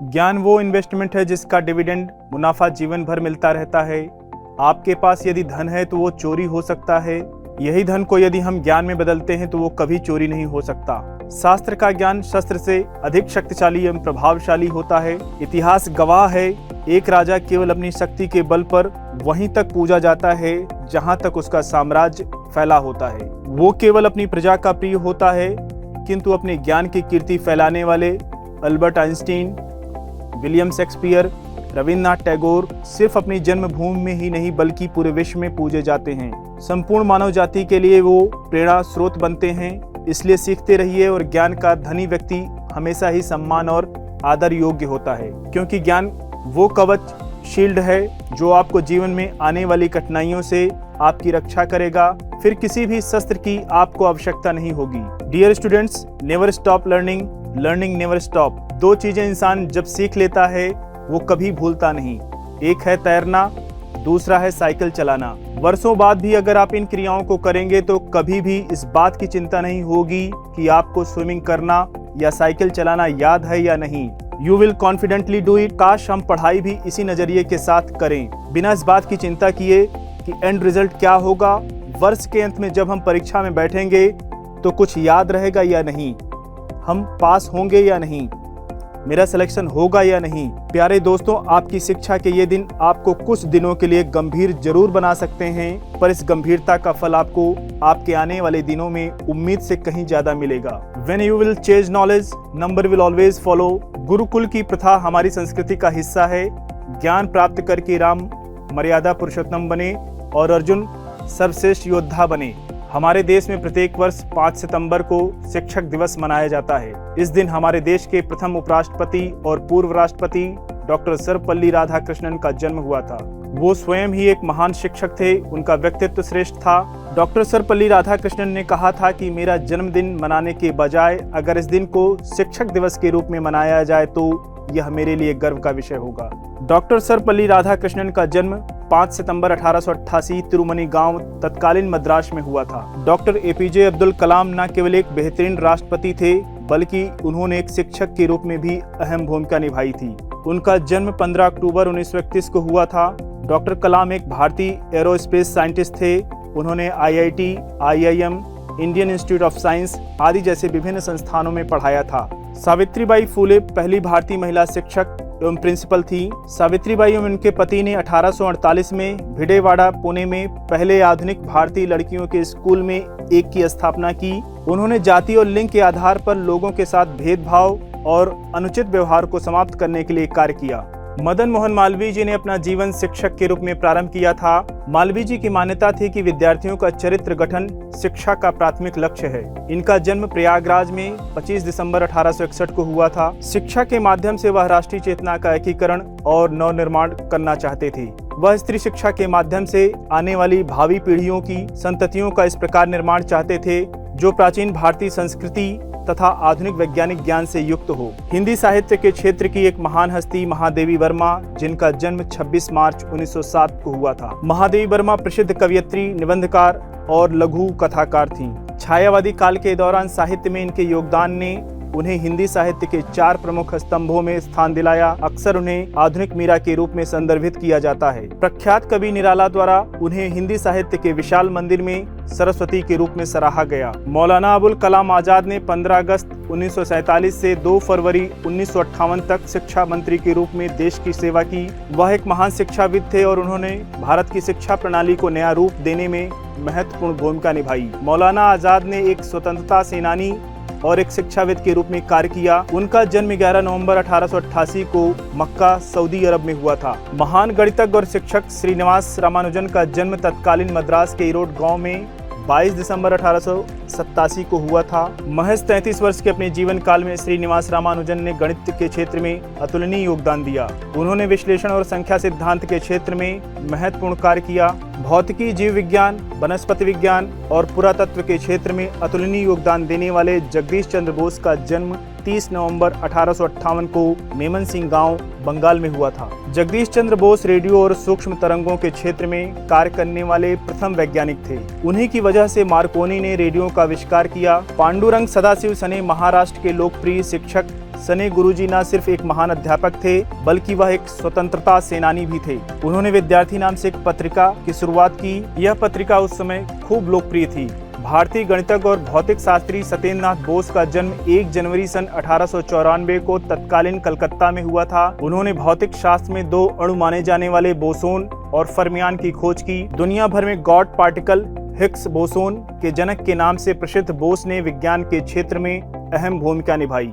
ज्ञान वो इन्वेस्टमेंट है जिसका डिविडेंड मुनाफा जीवन भर मिलता रहता है। आपके पास यदि धन है तो वो चोरी हो सकता है, यही धन को यदि हम ज्ञान में बदलते हैं तो वो कभी चोरी नहीं हो सकता। शास्त्र का ज्ञान शस्त्र से अधिक शक्तिशाली एवं प्रभावशाली होता है। इतिहास गवाह है, एक राजा केवल अपनी शक्ति के बल पर वहीं तक पूजा जाता है जहां तक उसका साम्राज्य फैला होता है। वो केवल अपनी प्रजा का प्रिय होता है, किंतु अपने ज्ञान की कीर्ति फैलाने वाले Albert Einstein, William Shakespeare, Rabindranath Tagore सिर्फ अपनी जन्मभूमि में ही नहीं बल्कि पूरे विश्व में पूजे जाते हैं। संपूर्ण मानव जाति के लिए वो प्रेरणा स्रोत बनते हैं। इसलिए सीखते रहिए और ज्ञान का धनी व्यक्ति हमेशा ही सम्मान और आदर योग्य होता है, क्योंकि ज्ञान वो कवच शील्ड है जो आपको जीवन में आने वाली कठिनाइयों से आपकी रक्षा करेगा। फिर किसी भी शस्त्र की आपको आवश्यकता नहीं होगी। Dear students, never stop learning, learning never stop. दो चीजें इंसान जब सीख लेता है वो कभी भूलता नहीं। एक है तैरना, दूसरा है साइकिल चलाना। वर्षों बाद भी अगर आप इन क्रियाओं को करेंगे तो कभी भी इस बात की चिंता नहीं होगी कि आपको स्विमिंग करना या साइकिल चलाना याद है या नहीं। You will confidently do it. काश हम पढ़ाई भी इसी नजरिए के साथ करें, बिना इस बात की चिंता किए कि एंड रिजल्ट क्या होगा। वर्ष के अंत में जब हम परीक्षा में बैठेंगे तो कुछ याद रहेगा या नहीं, हम पास होंगे या नहीं, मेरा सिलेक्शन होगा या नहीं। प्यारे दोस्तों, आपकी शिक्षा के ये दिन आपको कुछ दिनों के लिए गंभीर जरूर बना सकते हैं, पर इस गंभीरता का फल आपको आपके आने वाले दिनों में उम्मीद से कहीं ज्यादा मिलेगा। When you will chase knowledge, number will always follow। Gurukul की प्रथा हमारी संस्कृति का हिस्सा है। ज्ञान प्राप्त करके राम मर्यादा पुरुषोत्तम बने और अर्जुन सर्वश्रेष्ठ योद्धा बने। हमारे देश में प्रत्येक वर्ष 5 सितंबर को शिक्षक दिवस मनाया जाता है। इस दिन हमारे देश के प्रथम उपराष्ट्रपति और पूर्व राष्ट्रपति डॉक्टर सर्वपल्ली राधाकृष्णन का जन्म हुआ था। वो स्वयं ही एक महान शिक्षक थे, उनका व्यक्तित्व श्रेष्ठ था। डॉक्टर सर्वपल्ली राधाकृष्णन ने कहा था कि मेरा जन्मदिन मनाने के बजाय अगर इस दिन को शिक्षक दिवस के रूप में मनाया जाए तो यह मेरे लिए गर्व का विषय होगा। डॉक्टर सर्वपल्ली राधाकृष्णन का जन्म 5 सितंबर 1888 तिरुमनी गांव तत्कालीन मद्रास में हुआ था। डॉक्टर एपीजे अब्दुल कलाम न केवल एक बेहतरीन राष्ट्रपति थे बल्कि उन्होंने एक शिक्षक के रूप में भी अहम भूमिका निभाई थी। उनका जन्म 15 अक्टूबर 1931 को हुआ था। डॉक्टर कलाम एक भारतीय एरोस्पेस साइंटिस्ट थे। उन्होंने IIT, IIM, Indian institute of science आदि जैसे विभिन्न संस्थानों में पढ़ाया था। सावित्रीबाई फूले पहली भारतीय महिला शिक्षक एवं प्रिंसिपल थी। सावित्रीबाई एवं उनके पति ने 1848 में भिडेवाड़ा, पुणे में पहले आधुनिक भारतीय लड़कियों के स्कूल में एक की स्थापना की। उन्होंने जाति और लिंग के आधार पर लोगों के साथ भेदभाव और अनुचित व्यवहार को समाप्त करने के लिए कार्य किया। मदन मोहन मालवीय जी ने अपना जीवन शिक्षक के रूप में प्रारंभ किया था। मालवीय जी की मान्यता थी कि विद्यार्थियों का चरित्र गठन शिक्षा का प्राथमिक लक्ष्य है। इनका जन्म प्रयागराज में 25 दिसंबर 1861 को हुआ था। शिक्षा के माध्यम से वह राष्ट्रीय चेतना का एकीकरण और नवनिर्माण करना चाहते थे। वह स्त्री शिक्षा के माध्यम से आने वाली भावी पीढ़ियों की संततियों का इस प्रकार निर्माण चाहते थे जो प्राचीन भारतीय संस्कृति तथा आधुनिक वैज्ञानिक ज्ञान से युक्त हो। हिंदी साहित्य के क्षेत्र की एक महान हस्ती महादेवी वर्मा, जिनका जन्म 26 मार्च 1907 को हुआ था। महादेवी वर्मा प्रसिद्ध कवयित्री, निबंधकार और लघु कथाकार थीं। छायावादी काल के दौरान साहित्य में इनके योगदान ने उन्हें हिंदी साहित्य के 4 प्रमुख स्तंभों में स्थान दिलाया। अक्सर उन्हें आधुनिक मीरा के रूप में संदर्भित किया जाता है। प्रख्यात कवि निराला द्वारा उन्हें हिंदी साहित्य के विशाल मंदिर में सरस्वती के रूप में सराहा गया। मौलाना अबुल कलाम आजाद ने 15 अगस्त 1947 से 2 फरवरी 1958 तक शिक्षा मंत्री के रूप में देश की सेवा की। वह एक महान शिक्षाविद थे और उन्होंने भारत की शिक्षा प्रणाली को नया रूप देने में महत्वपूर्ण भूमिका निभाई। मौलाना आजाद ने एक स्वतंत्रता सेनानी और एक शिक्षाविद के रूप में कार्य किया। उनका जन्म 11 नवंबर 1888 को मक्का, सऊदी अरब में हुआ था। महान गणितज्ञ और शिक्षक श्रीनिवास रामानुजन का जन्म तत्कालीन मद्रास के इरोड गांव में 22 दिसंबर 1887 को हुआ था। महज 33 वर्ष के अपने जीवन काल में श्रीनिवास रामानुजन ने गणित के क्षेत्र में अतुलनीय योगदान दिया। उन्होंने विश्लेषण और संख्या सिद्धांत के क्षेत्र में महत्वपूर्ण कार्य किया। भौतिकी, जीव विज्ञान, वनस्पति विज्ञान और पुरातत्व के क्षेत्र में अतुलनीय योगदान देने वाले जगदीश चंद्र बोस का जन्म 30 नवंबर 1858 को मेमन सिंह गांव, बंगाल में हुआ था। जगदीश चंद्र बोस रेडियो और सूक्ष्म तरंगों के क्षेत्र में कार्य करने वाले प्रथम वैज्ञानिक थे। उन्हीं की वजह से मार्कोनी ने रेडियो का आविष्कार किया। पांडुरंग सदाशिव सने महाराष्ट्र के लोकप्रिय शिक्षक सने गुरुजी न सिर्फ एक महान अध्यापक थे बल्कि वह एक स्वतंत्रता सेनानी भी थे। उन्होंने विद्यार्थी नाम से एक पत्रिका की शुरुआत की। यह पत्रिका उस समय खूब लोकप्रिय थी। भारतीय गणितज्ञ और भौतिक शास्त्री सत्येंद्र नाथ बोस का जन्म 1 जनवरी सन 1894 को तत्कालीन कलकत्ता में हुआ था। उन्होंने भौतिक शास्त्र में 2 अणु माने जाने वाले बोसोन और फर्मियान की खोज की। दुनिया भर में गॉड पार्टिकल हिग्स बोसोन के जनक के नाम से प्रसिद्ध बोस ने विज्ञान के क्षेत्र में अहम भूमिका निभाई।